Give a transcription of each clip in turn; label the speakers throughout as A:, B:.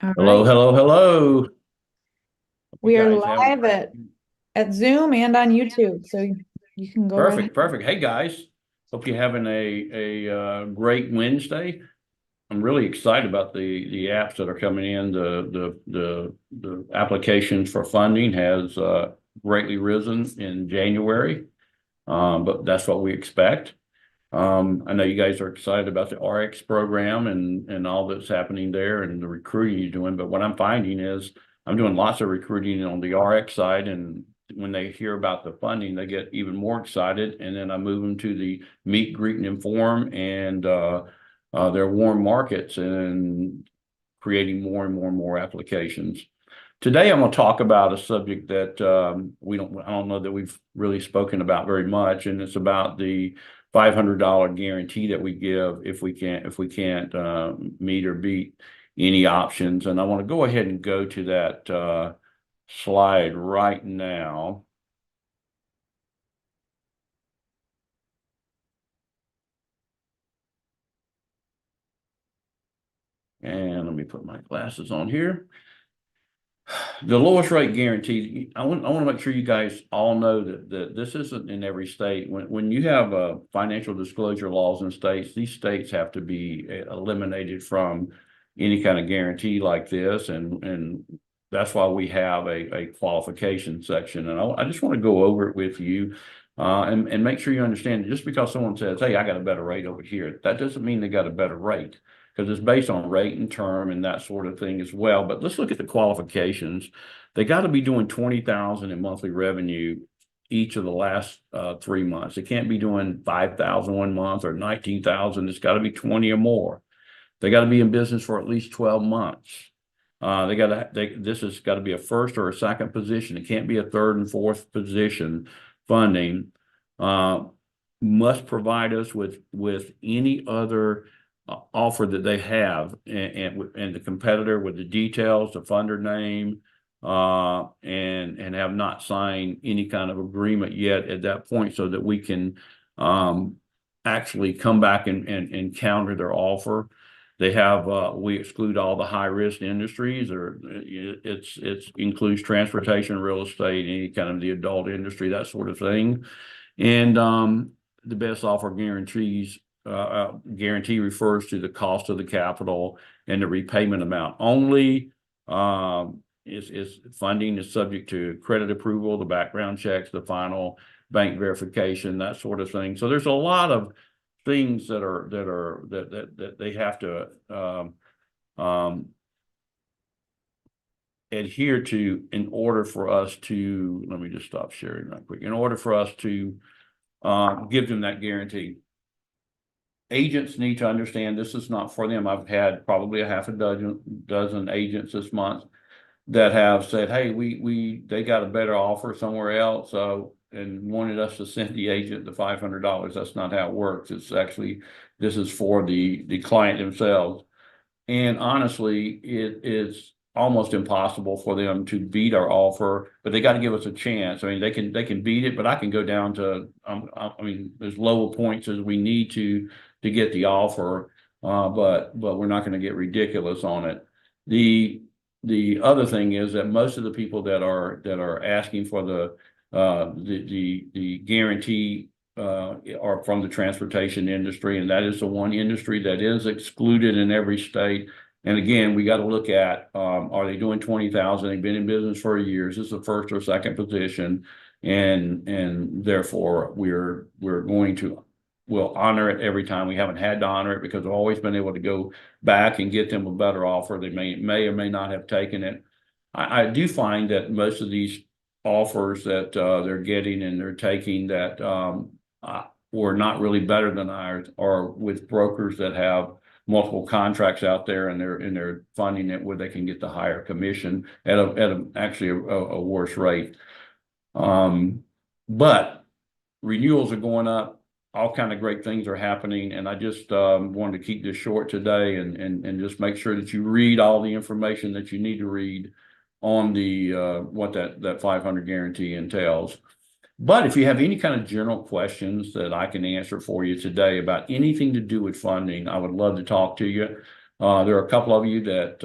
A: All
B: Hello,
A: right.
B: hello, hello. Hope you
A: We are
B: guys have a
A: live
B: great.
A: at Zoom and on YouTube, so you can go right ahead.
B: Perfect, perfect. Hey guys, hope you're having a great Wednesday. I'm really excited about the apps that are coming in. The applications for funding has greatly risen in January, but that's what we expect. I know you guys are excited about the RX program and all that's happening there and the recruiting you're doing. But what I'm finding is I'm doing lots of recruiting on the RX side, and when they hear about the funding, they get even more excited. And then I move them to the meet, greet, and inform, and their warm markets and creating more and more and more applications. Today, I'm going to talk about a subject that I don't know that we've really spoken about very much, and it's about the $500 guarantee that we give if we can't meet or beat any options. And I want to go ahead and go to that slide right now. And let me put my glasses on here. The lowest rate guarantee, I want to make sure you guys all know that this isn't in every state. When you have financial disclosure laws in states, these states have to be eliminated from any kind of guarantee like this, and that's why we have a qualification section. And I just want to go over it with you, and make sure you understand that just because someone says, "Hey, I got a better rate over here," that doesn't mean they got a better rate, because it's based on rate and term and that sort of thing as well. But let's look at the qualifications. They got to be doing 20,000 in monthly revenue each of the last 3 months. They can't be doing 5,000 one month or 19,000. It's got to be 20 or more. They got to be in business for at least 12 months. This has got to be a first or a second position. It can't be a third and fourth position funding. Must provide us with any other offer that they have, and the competitor with the details, the funder name, and have not signed any kind of agreement yet at that point, so that we can actually come back and counter their offer. They have we exclude all the high risk industries, or it's includes transportation, real estate, any kind of the adult industry, that sort of thing. And the best offer guarantee refers to the cost of the capital and the repayment amount only. Is funding is subject to credit approval, the background checks, the final bank verification, that sort of thing. So there's a lot of things that they have to adhere to in order for us to, let me just stop sharing right quick, in order for us to give them that guarantee. Agents need to understand this is not for them. I've had probably a half a dozen agents this month that have said, "Hey, they got a better offer somewhere else, and wanted us to send the agent the $500." That's not how it works. It's actually, this is for the client themselves. And honestly, it is almost impossible for them to beat our offer, but they got to give us a chance. I mean, they can beat it, but I can go down to I mean, as low points as we need to get the offer, but we're not going to get ridiculous on it. The other thing is that most of the people that are asking for the guarantee are from the transportation industry, and that is the one industry that is excluded in every state. And again, we got to look at, are they doing 20,000? They've been in business for years. This is the first or second position, and therefore we'll honor it every time. We haven't had to honor it because I've always been able to go back and get them a better offer. They may or may not have taken it. I do find that most of these offers that they're getting and they're taking that were not really better than ours, or with brokers that have multiple contracts out there, and they're funding it where they can get the higher commission at actually a worse rate. But renewals are going up. All kind of great things are happening, and I just wanted to keep this short today, and just make sure that you read all the information that you need to read on the what that 500 guarantee entails. But if you have any kind of general questions that I can answer for you today about anything to do with funding, I would love to talk to you. There are a couple of you that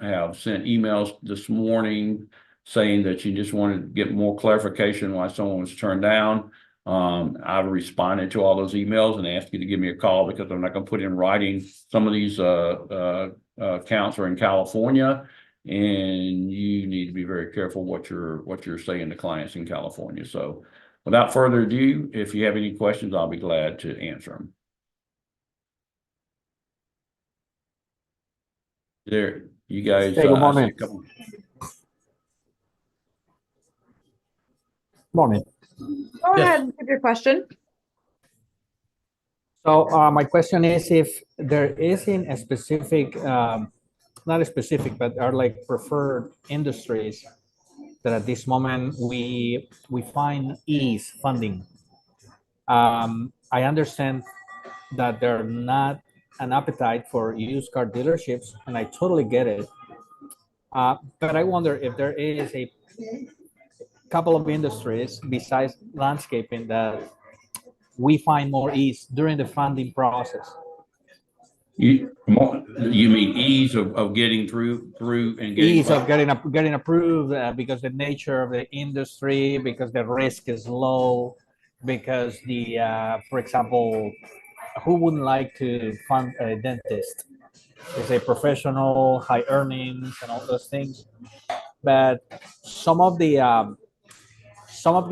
B: have sent emails this morning saying that you just wanted to get more clarification why someone was turned down. I've responded to all those emails and asked you to give me a call because I'm not going to put in writing some of these accounts are in California, and you need to be very careful what you're saying to clients in California. So without further ado, if you have any questions, I'll be glad to answer them. There, you guys.
C: Hey, good morning. Morning.
A: Go
B: Yes.
A: ahead with your question.
C: So my question is if there isn't a specific, not a specific, but are like preferred industries that at this moment we find ease funding. I understand that there are not an appetite for used car dealerships, and I totally get it. But I wonder if there is a couple of industries besides landscaping that we find more ease during the funding process.
B: You mean ease of getting through and getting
C: Ease of getting approved because the nature of the industry, because the risk is low, because the for example, who wouldn't like to fund a dentist? It's a professional, high earnings, and all those things. But some of the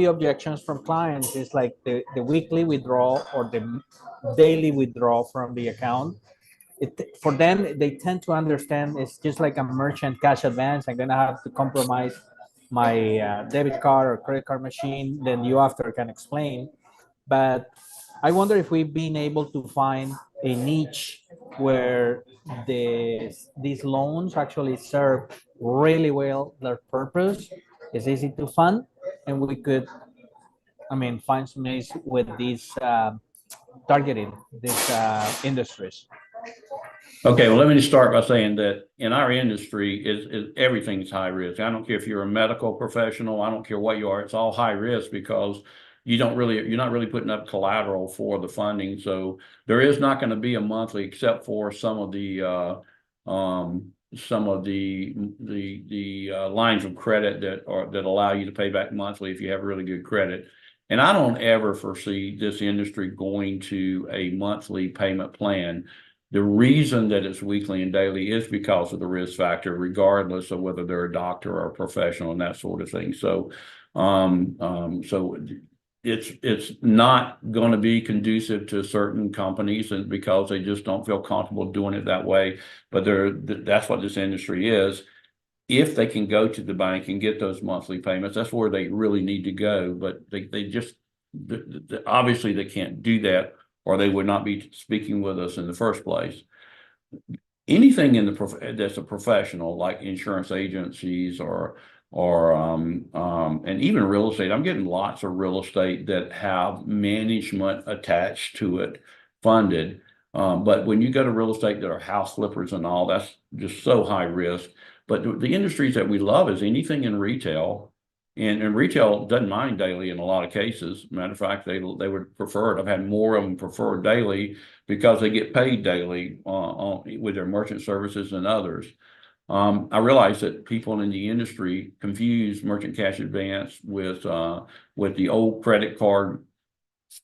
C: objections from clients is like the weekly withdrawal or the daily withdrawal from the account. For them, they tend to understand it's just like a merchant cash advance. I'm gonna have to compromise my debit card or credit card machine. Then you after can explain. But I wonder if we've been able to find a niche where these loans actually serve really well their purpose. It's easy to fund, and we could, I mean, find some ways with these targeting these industries.
B: Okay, well, let me just start by saying that in our industry is everything's high risk. I don't care if you're a medical professional, I don't care what you are, it's all high risk because you're not really putting up collateral for the funding. So there is not going to be a monthly, except for some of the lines of credit that allow you to pay back monthly if you have really good credit. And I don't ever foresee this industry going to a monthly payment plan. The reason that it's weekly and daily is because of the risk factor, regardless of whether they're a doctor or a professional and that sort of thing. So, it's not going to be conducive to certain companies, and because they just don't feel comfortable doing it that way. But that's what this industry is. If they can go to the bank and get those monthly payments, that's where they really need to go. But they just obviously they can't do that, or they would not be speaking with us in the first place. Anything in that's a professional, like insurance agencies or and even real estate. I'm getting lots of real estate that have management attached to it, funded. But when you go to real estate that are house flippers and all, that's just so high risk. But the industries that we love is anything in retail. And retail doesn't mind daily in a lot of cases. Matter of fact, they would prefer it. I've had more of them prefer daily because they get paid daily with their merchant services than others. I realize that people in the industry confuse merchant cash advance with the old credit card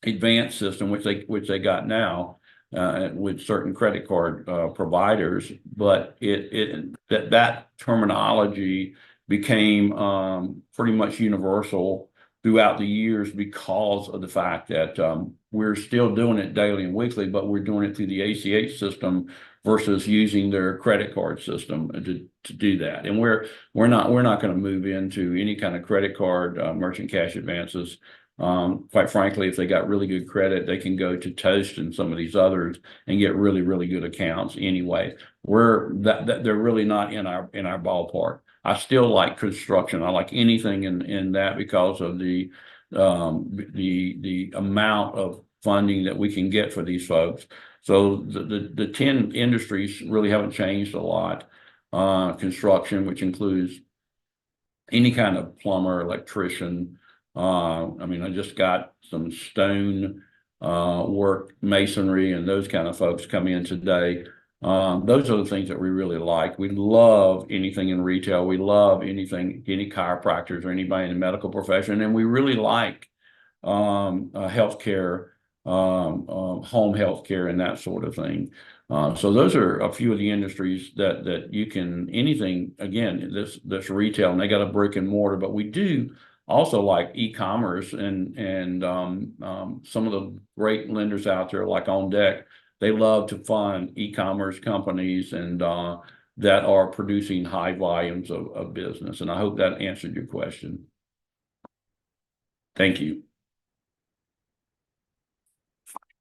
B: advance system, which they got now with certain credit card providers. But that terminology became pretty much universal throughout the years because of the fact that we're still doing it daily and weekly, but we're doing it through the ACH system versus using their credit card system to do that. And we're not going to move into any kind of credit card merchant cash advances. Quite frankly, if they got really good credit, they can go to Toast and some of these others and get really, really good accounts anyway. They're really not in our ballpark. I still like construction. I like anything in that because of the amount of funding that we can get for these folks. So the 10 industries really haven't changed a lot. Construction, which includes any kind of plumber, electrician. I mean, I just got some stone work, masonry, and those kind of folks come in today. Those are the things that we really like. We love anything in retail. We love anything, any chiropractors or anybody in the medical profession. And we really like healthcare, home healthcare and that sort of thing. So those are a few of the industries that you can, anything, again, this retail, and they got a brick and mortar, but we do also like e-commerce and some of the great lenders out there like On Deck. They love to fund e-commerce companies and that are producing high volumes of business. And I hope that answered your question. Thank you.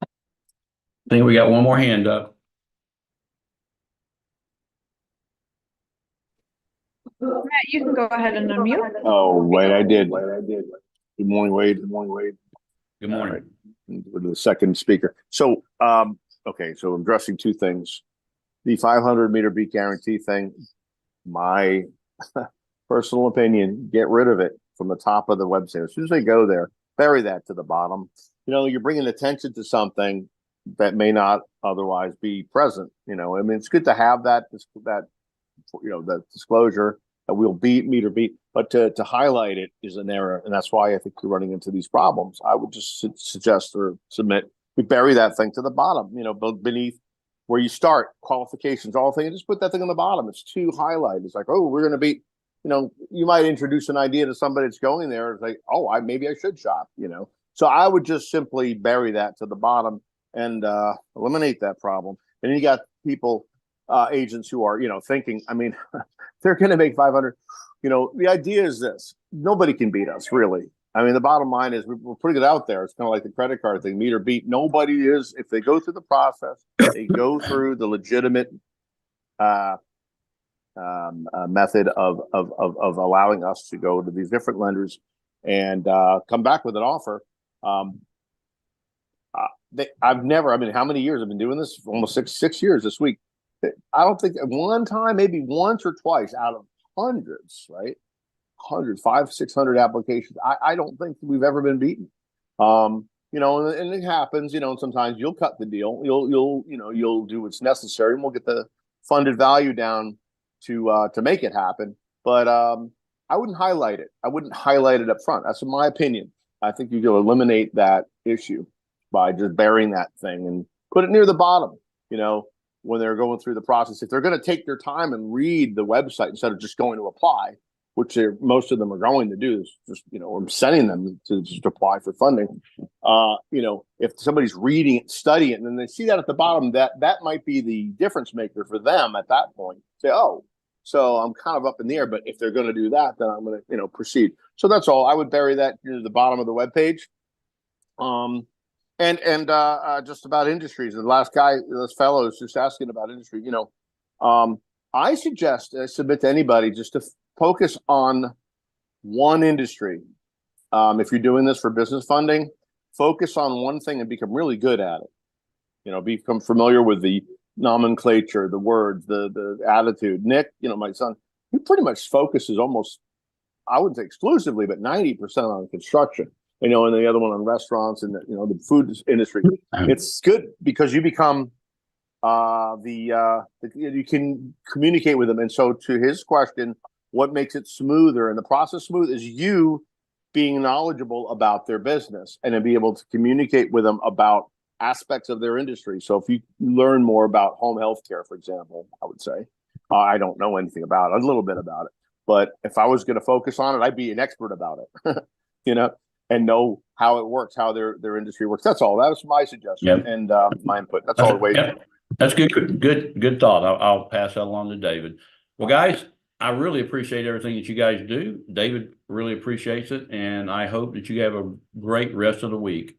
B: I think we got one more hand up.
A: Matt, you can go ahead and unmute.
D: Oh, wait, I did. Good morning, Wade. Good morning, Wade.
B: Good morning.
D: We're the second speaker. So, okay, so I'm addressing two things. The 500 meter beat guarantee thing, my personal opinion, get rid of it from the top of the website. As soon as they go there, bury that to the bottom. You know, you're bringing attention to something that may not otherwise be present. You know, I mean, it's good to have that, you know, the disclosure that we'll meter beat, but to highlight it is an error. And that's why I think you're running into these problems. I would just suggest or submit, we bury that thing to the bottom, you know, beneath where you start, qualifications, all things, just put that thing on the bottom. It's too highlighted. It's like, oh, we're going to beat, you know, you might introduce an idea to somebody that's going there. It's like, oh, maybe I should shop, you know? So I would just simply bury that to the bottom and eliminate that problem. And then you got people, agents who are, you know, thinking, I mean, they're going to make 500, you know, the idea is this, nobody can beat us really. I mean, the bottom line is we're putting it out there. It's kind of like the credit card thing, meter beat. Nobody is, if they go through the process, they go through the legitimate method of allowing us to go to these different lenders and come back with an offer. I've never, I mean, how many years I've been doing this? Almost six years this week. I don't think one time, maybe once or twice out of hundreds, right? 500, 600 applications. I don't think we've ever been beaten. You know, and it happens, you know, sometimes you'll cut the deal. You'll do what's necessary and we'll get the funded value down to make it happen. But I wouldn't highlight it. I wouldn't highlight it up front. That's my opinion. I think you can eliminate that issue by just burying that thing and put it near the bottom, you know, when they're going through the process. If they're going to take their time and read the website instead of just going to apply, which most of them are going to do, is just, you know, I'm sending them to just apply for funding. You know, if somebody's reading it, studying it, and then they see that at the bottom, that might be the difference maker for them at that point. Say, oh, so I'm kind of up in the air, but if they're going to do that, then I'm going to, you know, proceed. So that's all. I would bury that near the bottom of the webpage. And just about industries. The last guy, this fellow is just asking about industry. You know, I suggest submit to anybody just to focus on one industry. If you're doing this for business funding, focus on one thing and become really good at it. You know, become familiar with the nomenclature, the words, the attitude. Nick, you know, my son, he pretty much focuses almost, I wouldn't say exclusively, but 90% on construction. You know, and the other one on restaurants and you know, the food industry. It's good because you become you can communicate with them. And so to his question, what makes it smoother and the process smooth is you being knowledgeable about their business and then be able to communicate with them about aspects of their industry. So if you learn more about home health care, for example, I would say, I don't know anything about it, a little bit about it, but if I was going to focus on it, I'd be an expert about it, you know, and know how it works, how their industry works. That's all. That was my suggestion and my input. That's all the way.
B: Yep. That's good thought. I'll pass that along to David. Well, guys, I really appreciate everything that you guys do. David really appreciates it, and I hope that you have a great rest of the week.